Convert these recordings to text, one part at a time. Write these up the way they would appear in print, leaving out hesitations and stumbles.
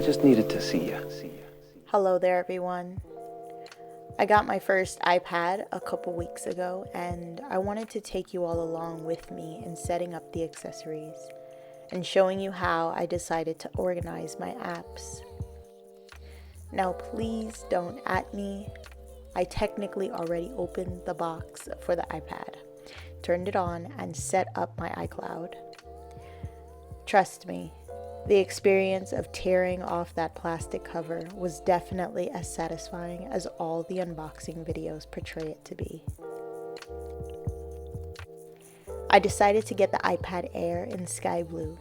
just needed to see you. Hello there, everyone. I got my first iPad a couple weeks ago, and I wanted to take you all along with me in setting up the accessories and showing you how I decided to organize my apps. Now, please don't at me. I technically already opened the box for the iPad, turned it on, and set up my iCloud. Trust me, the experience of tearing off that plastic cover was definitely as satisfying as all the unboxing videos portray it to be. I decided to get the iPad Air in sky blue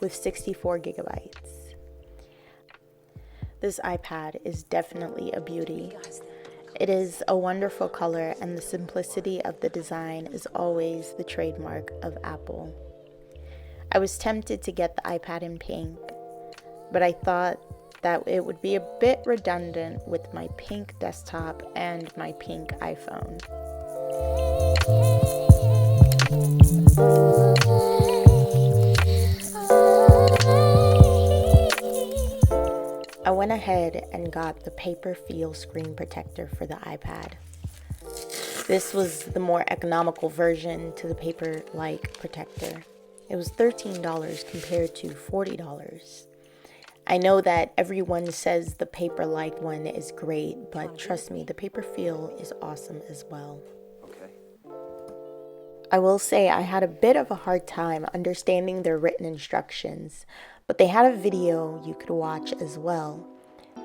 with 64 gigabytes. This iPad is definitely a beauty. It is a wonderful color, and the simplicity of the design is always the trademark of Apple. I was tempted to get the iPad in pink, but I thought that it would be a bit redundant with my pink desktop and my pink iPhone. I went ahead and got the paper feel screen protector for the iPad. This was the more economical version to the paper-like protector. It was $13 compared to $40. I know that everyone says the paper-like one is great, but trust me, the paper feel is awesome as well. I will say I had a bit of a hard time understanding their written instructions, but they had a video you could watch as well.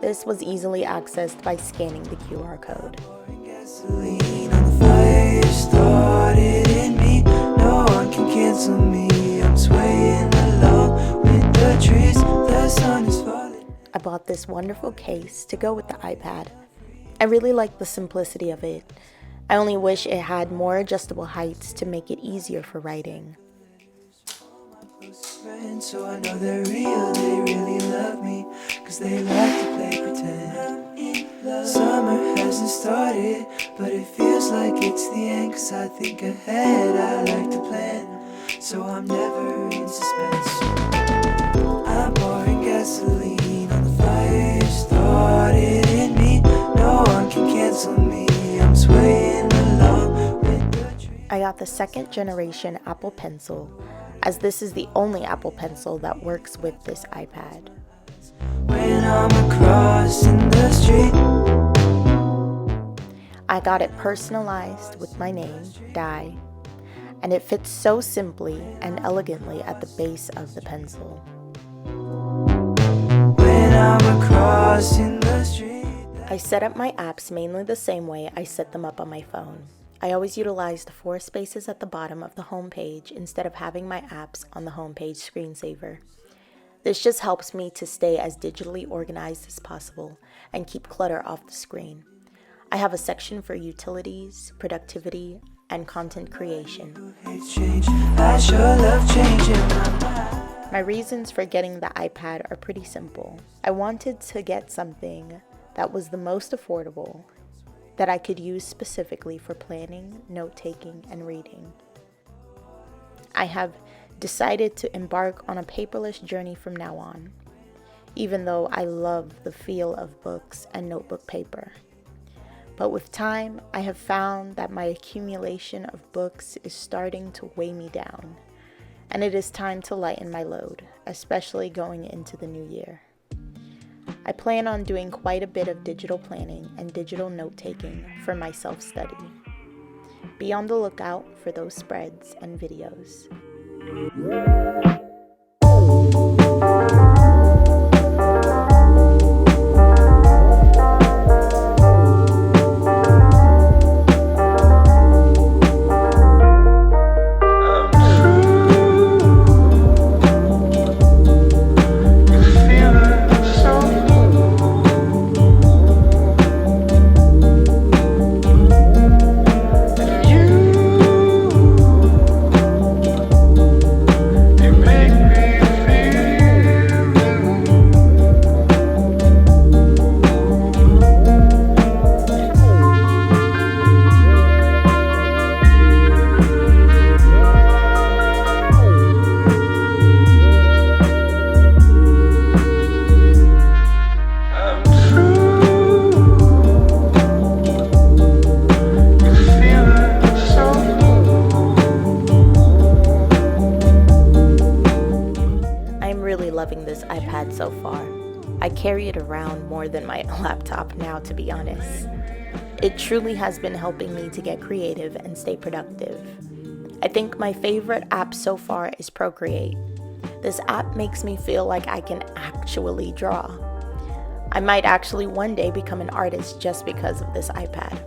This was easily accessed by scanning the QR code. No one can cancel me. Swaying along with the trees, the sun is falling. I bought this wonderful case to go with the iPad. I really like the simplicity of it. I only wish it had more adjustable heights to make it easier for writing. So I know they're real, they really love me, cause they like to play pretend. Summer hasn't started, but it feels like it's the end, cause I think ahead, I like to plan. So I'm never in suspense. I'm pouring gasoline on the fire started in me. No one can cancel me. I'm swaying along with the tree. I got the second generation Apple Pencil, as this is the only Apple Pencil that works with this iPad. When I'm crossing the street, I got it personalized with my name, Di, and it fits so simply and elegantly at the base of the pencil. When I'm crossing the street, I set up my apps mainly the same way I set them up on my phone. I always utilize the 4 spaces at the bottom of the home page instead of having my apps on the home page screensaver. This just helps me to stay as digitally organized as possible and keep clutter off the screen. I have a section for utilities, productivity, and content creation. My reasons for getting the iPad are pretty simple. I wanted to get something that was the most affordable, that I could use specifically for planning, note-taking, and reading. I have decided to embark on a paperless journey from now on, even though I love the feel of books and notebook paper. But with time, I have found that my accumulation of books is starting to weigh me down, and it is time to lighten my load, especially going into the new year. I plan on doing quite a bit of digital planning and digital note-taking for my self-study. Be on the lookout for those spreads and videos. You so far. I carry it around more than my laptop now, to be honest. It truly has been helping me to get creative and stay productive. I think my favorite app so far is Procreate. This app makes me feel like I can actually draw. I might actually one day become an artist just because of this iPad.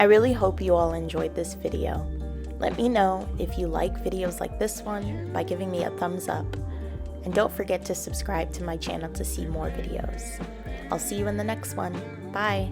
I really hope you all enjoyed this video. Let me know if you like videos like this one by giving me a thumbs up. And don't forget to subscribe to my channel to see more videos. I'll see you in the next one. Bye.